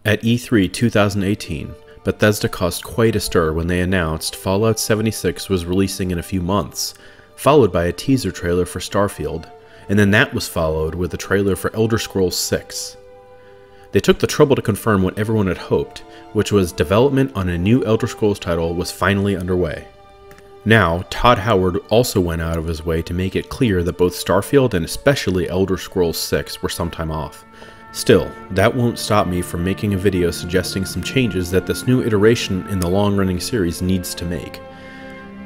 At E3 2018, Bethesda caused quite a stir when they announced Fallout 76 was releasing in a few months, followed by a teaser trailer for Starfield, and then that was followed with a trailer for Elder Scrolls 6. They took the trouble to confirm what everyone had hoped, which was development on a new Elder Scrolls title was finally underway. Now, Todd Howard also went out of his way to make it clear that both Starfield and especially Elder Scrolls 6 were some time off. Still, that won't stop me from making a video suggesting some changes that this new iteration in the long-running series needs to make.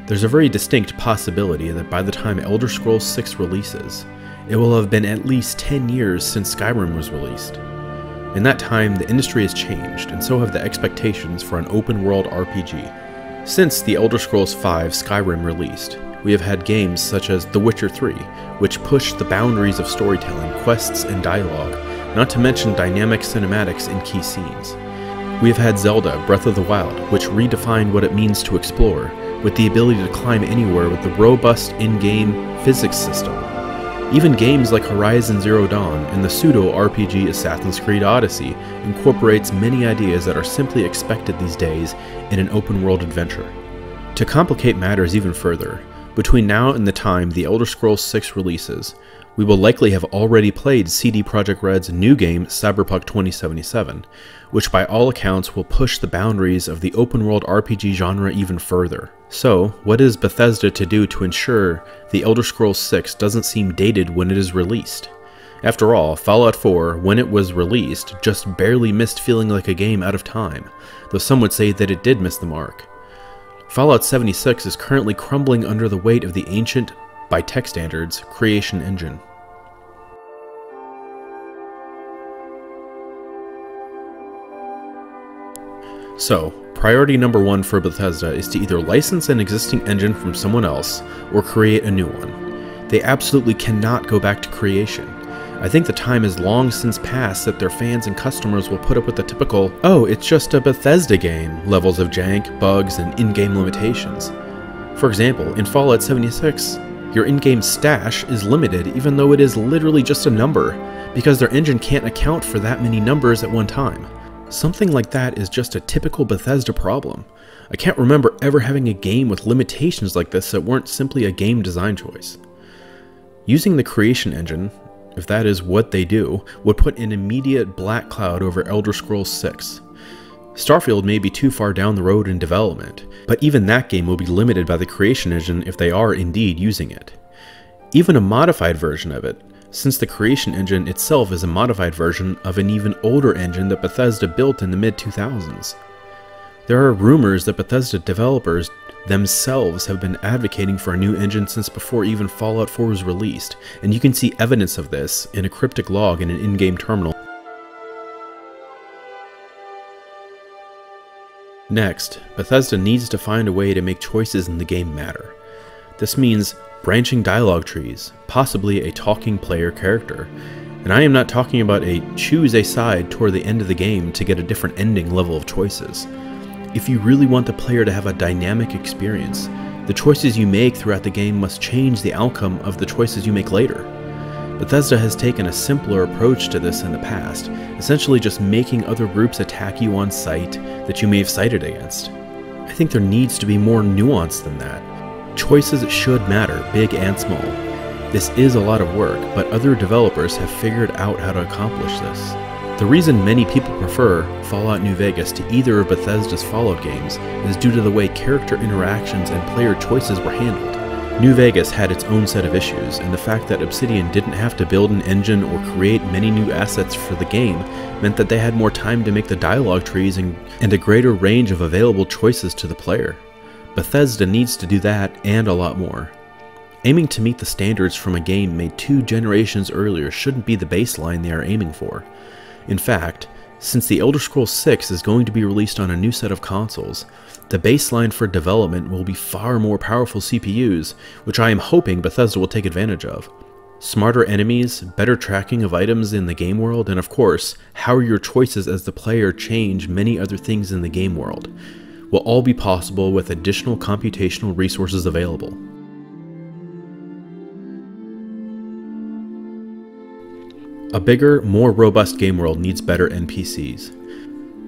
There's a very distinct possibility that by the time Elder Scrolls 6 releases, it will have been at least 10 years since Skyrim was released. In that time, the industry has changed, and so have the expectations for an open-world RPG. Since the Elder Scrolls V Skyrim released, we have had games such as The Witcher 3, which pushed the boundaries of storytelling, quests, and dialogue, not to mention dynamic cinematics in key scenes. We have had Zelda Breath of the Wild, which redefined what it means to explore, with the ability to climb anywhere with the robust in-game physics system. Even games like Horizon Zero Dawn and the pseudo-RPG Assassin's Creed Odyssey incorporates many ideas that are simply expected these days in an open-world adventure. To complicate matters even further, between now and the time the Elder Scrolls 6 releases, we will likely have already played CD Projekt Red's new game Cyberpunk 2077, which by all accounts will push the boundaries of the open-world RPG genre even further. So, what is Bethesda to do to ensure the Elder Scrolls 6 doesn't seem dated when it is released? After all, Fallout 4, when it was released, just barely missed feeling like a game out of time, though some would say that it did miss the mark. Fallout 76 is currently crumbling under the weight of the ancient, by tech standards, creation engine. So, priority number one for Bethesda is to either license an existing engine from someone else or create a new one. They absolutely cannot go back to creation. I think the time has long since passed that their fans and customers will put up with the typical, "Oh, it's just a Bethesda game" levels of jank, bugs, and in-game limitations. For example, in Fallout 76, your in-game stash is limited even though it is literally just a number, because their engine can't account for that many numbers at one time. Something like that is just a typical Bethesda problem. I can't remember ever having a game with limitations like this that weren't simply a game design choice. Using the creation engine, if that is what they do, would put an immediate black cloud over Elder Scrolls 6. Starfield may be too far down the road in development, but even that game will be limited by the creation engine if they are indeed using it. Even a modified version of it, since the creation engine itself is a modified version of an even older engine that Bethesda built in the mid-2000s. There are rumors that Bethesda developers themselves have been advocating for a new engine since before even Fallout 4 was released, and you can see evidence of this in a cryptic log in an in-game terminal. Next, Bethesda needs to find a way to make choices in the game matter. This means branching dialogue trees, possibly a talking player character. And I am not talking about a choose a side toward the end of the game to get a different ending level of choices. If you really want the player to have a dynamic experience, the choices you make throughout the game must change the outcome of the choices you make later. Bethesda has taken a simpler approach to this in the past, essentially just making other groups attack you on sight that you may have sided against. I think there needs to be more nuance than that. Choices should matter, big and small. This is a lot of work, but other developers have figured out how to accomplish this. The reason many people prefer Fallout New Vegas to either of Bethesda's Fallout games is due to the way character interactions and player choices were handled. New Vegas had its own set of issues, and the fact that Obsidian didn't have to build an engine or create many new assets for the game meant that they had more time to make the dialogue trees and a greater range of available choices to the player. Bethesda needs to do that and a lot more. Aiming to meet the standards from a game made 2 generations earlier shouldn't be the baseline they are aiming for. In fact, since the Elder Scrolls 6 is going to be released on a new set of consoles, the baseline for development will be far more powerful CPUs, which I am hoping Bethesda will take advantage of. Smarter enemies, better tracking of items in the game world, and of course, how your choices as the player change many other things in the game world, will all be possible with additional computational resources available. A bigger, more robust game world needs better NPCs.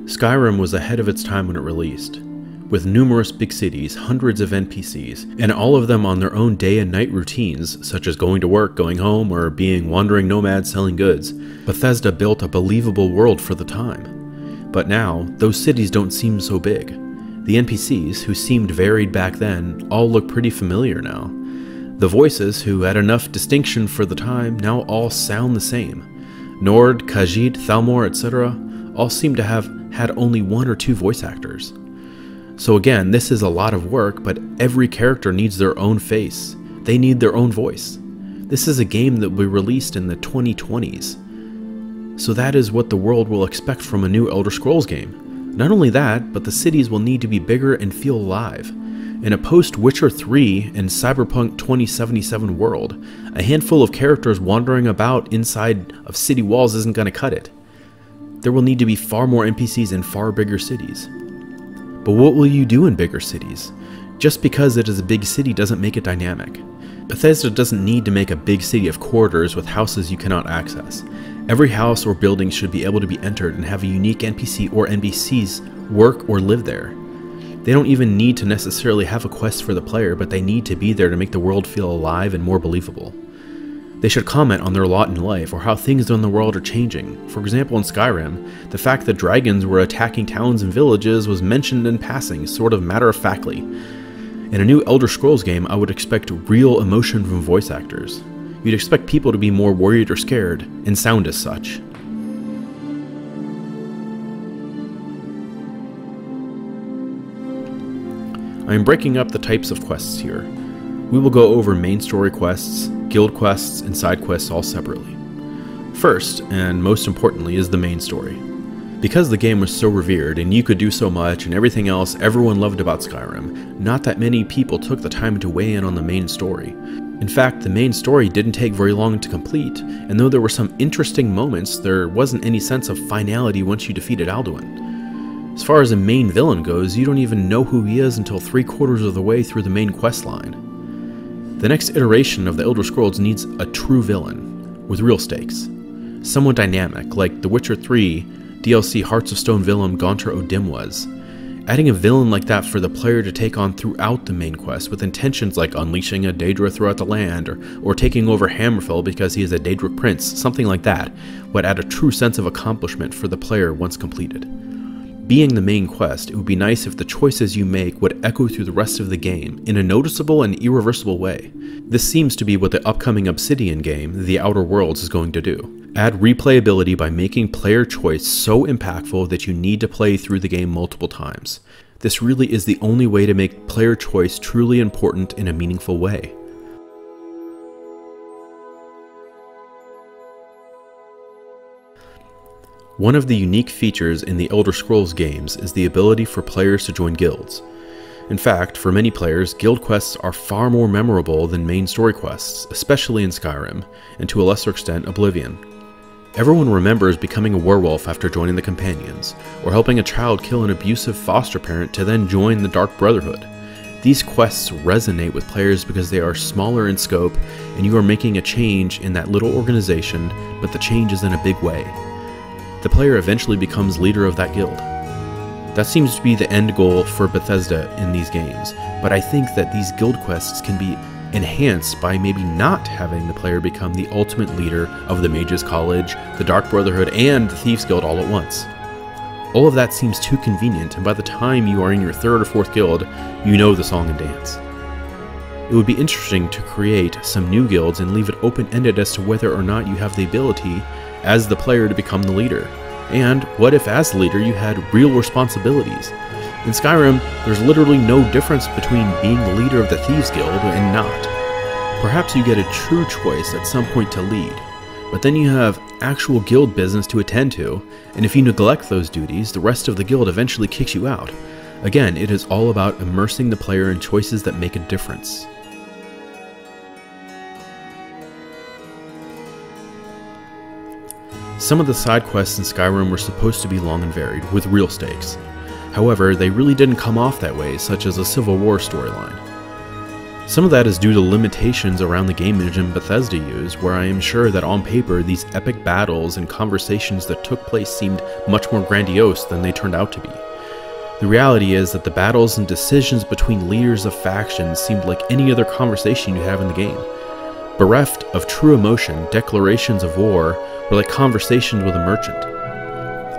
Skyrim was ahead of its time when it released, with numerous big cities, hundreds of NPCs, and all of them on their own day and night routines, such as going to work, going home, or being wandering nomads selling goods. Bethesda built a believable world for the time. But now, those cities don't seem so big. The NPCs, who seemed varied back then, all look pretty familiar now. The voices, who had enough distinction for the time, now all sound the same. Nord, Khajiit, Thalmor, etc. all seem to have had only 1 or 2 voice actors. So again, this is a lot of work, but every character needs their own face. They need their own voice. This is a game that will be released in the 2020s. So that is what the world will expect from a new Elder Scrolls game. Not only that, but the cities will need to be bigger and feel alive. In a post-Witcher 3 and Cyberpunk 2077 world, a handful of characters wandering about inside of city walls isn't going to cut it. There will need to be far more NPCs in far bigger cities. But what will you do in bigger cities? Just because it is a big city doesn't make it dynamic. Bethesda doesn't need to make a big city of corridors with houses you cannot access. Every house or building should be able to be entered and have a unique NPC or NPCs work or live there. They don't even need to necessarily have a quest for the player, but they need to be there to make the world feel alive and more believable. They should comment on their lot in life or how things in the world are changing. For example, in Skyrim, the fact that dragons were attacking towns and villages was mentioned in passing, sort of matter-of-factly. In a new Elder Scrolls game, I would expect real emotion from voice actors. You'd expect people to be more worried or scared, and sound as such. I am breaking up the types of quests here. We will go over main story quests, guild quests, and side quests all separately. First, and most importantly, is the main story. Because the game was so revered, and you could do so much, and everything else everyone loved about Skyrim, not that many people took the time to weigh in on the main story. In fact, the main story didn't take very long to complete, and though there were some interesting moments, there wasn't any sense of finality once you defeated Alduin. As far as a main villain goes, you don't even know who he is until 3/4 of the way through the main quest line. The next iteration of the Elder Scrolls needs a true villain, with real stakes. Someone dynamic, like The Witcher 3 DLC Hearts of Stone villain Gaunter O'Dim was. Adding a villain like that for the player to take on throughout the main quest, with intentions like unleashing a Daedra throughout the land, or taking over Hammerfell because he is a Daedric prince, something like that, would add a true sense of accomplishment for the player once completed. Being the main quest, it would be nice if the choices you make would echo through the rest of the game in a noticeable and irreversible way. This seems to be what the upcoming Obsidian game, The Outer Worlds, is going to do. Add replayability by making player choice so impactful that you need to play through the game multiple times. This really is the only way to make player choice truly important in a meaningful way. One of the unique features in the Elder Scrolls games is the ability for players to join guilds. In fact, for many players, guild quests are far more memorable than main story quests, especially in Skyrim, and to a lesser extent, Oblivion. Everyone remembers becoming a werewolf after joining the Companions, or helping a child kill an abusive foster parent to then join the Dark Brotherhood. These quests resonate with players because they are smaller in scope, and you are making a change in that little organization, but the change is in a big way. The player eventually becomes leader of that guild. That seems to be the end goal for Bethesda in these games, but I think that these guild quests can be enhanced by maybe not having the player become the ultimate leader of the Mages College, the Dark Brotherhood, and the Thieves Guild all at once. All of that seems too convenient, and by the time you are in your 3rd or 4th guild, you know the song and dance. It would be interesting to create some new guilds and leave it open-ended as to whether or not you have the ability as the player to become the leader. And what if as the leader you had real responsibilities? In Skyrim, there's literally no difference between being the leader of the Thieves Guild and not. Perhaps you get a true choice at some point to lead, but then you have actual guild business to attend to, and if you neglect those duties, the rest of the guild eventually kicks you out. Again, it is all about immersing the player in choices that make a difference. Some of the side quests in Skyrim were supposed to be long and varied, with real stakes. However, they really didn't come off that way, such as a Civil War storyline. Some of that is due to limitations around the game engine Bethesda used, where I am sure that on paper these epic battles and conversations that took place seemed much more grandiose than they turned out to be. The reality is that the battles and decisions between leaders of factions seemed like any other conversation you have in the game. Bereft of true emotion, declarations of war were like conversations with a merchant.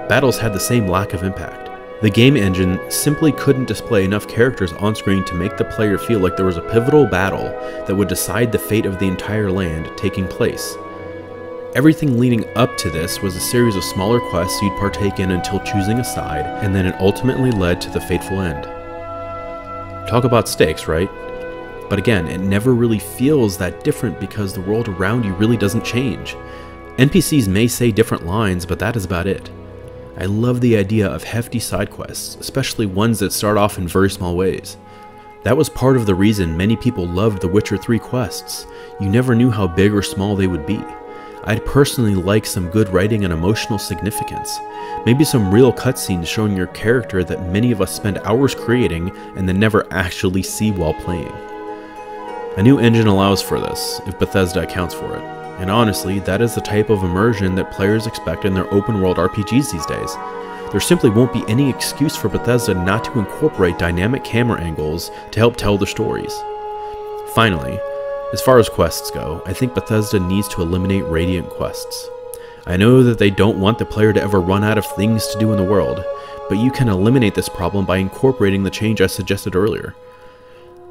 Battles had the same lack of impact. The game engine simply couldn't display enough characters on screen to make the player feel like there was a pivotal battle that would decide the fate of the entire land taking place. Everything leading up to this was a series of smaller quests you'd partake in until choosing a side, and then it ultimately led to the fateful end. Talk about stakes, right? But again, it never really feels that different because the world around you really doesn't change. NPCs may say different lines, but that is about it. I love the idea of hefty side quests, especially ones that start off in very small ways. That was part of the reason many people loved The Witcher 3 quests. You never knew how big or small they would be. I'd personally like some good writing and emotional significance. Maybe some real cutscenes showing your character that many of us spend hours creating and then never actually see while playing. A new engine allows for this, if Bethesda accounts for it. And honestly, that is the type of immersion that players expect in their open-world RPGs these days. There simply won't be any excuse for Bethesda not to incorporate dynamic camera angles to help tell their stories. Finally, as far as quests go, I think Bethesda needs to eliminate Radiant quests. I know that they don't want the player to ever run out of things to do in the world, but you can eliminate this problem by incorporating the change I suggested earlier.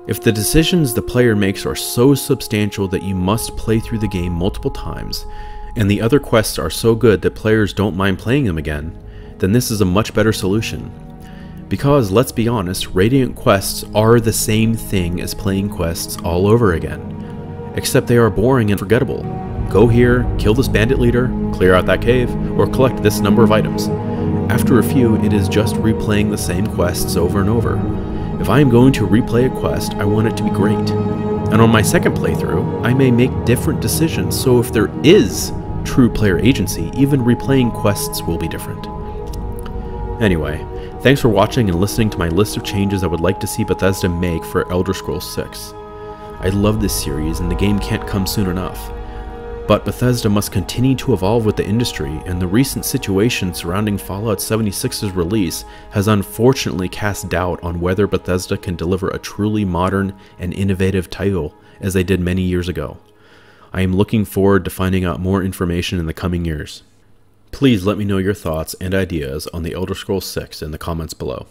If the decisions the player makes are so substantial that you must play through the game multiple times, and the other quests are so good that players don't mind playing them again, then this is a much better solution. Because, let's be honest, Radiant quests are the same thing as playing quests all over again. Except they are boring and forgettable. Go here, kill this bandit leader, clear out that cave, or collect this number of items. After a few, it is just replaying the same quests over and over. If I am going to replay a quest, I want it to be great. And on my second playthrough, I may make different decisions, so if there is true player agency, even replaying quests will be different. Anyway, thanks for watching and listening to my list of changes I would like to see Bethesda make for Elder Scrolls 6. I love this series and the game can't come soon enough. But Bethesda must continue to evolve with the industry, and the recent situation surrounding Fallout 76's release has unfortunately cast doubt on whether Bethesda can deliver a truly modern and innovative title as they did many years ago. I am looking forward to finding out more information in the coming years. Please let me know your thoughts and ideas on the Elder Scrolls 6 in the comments below.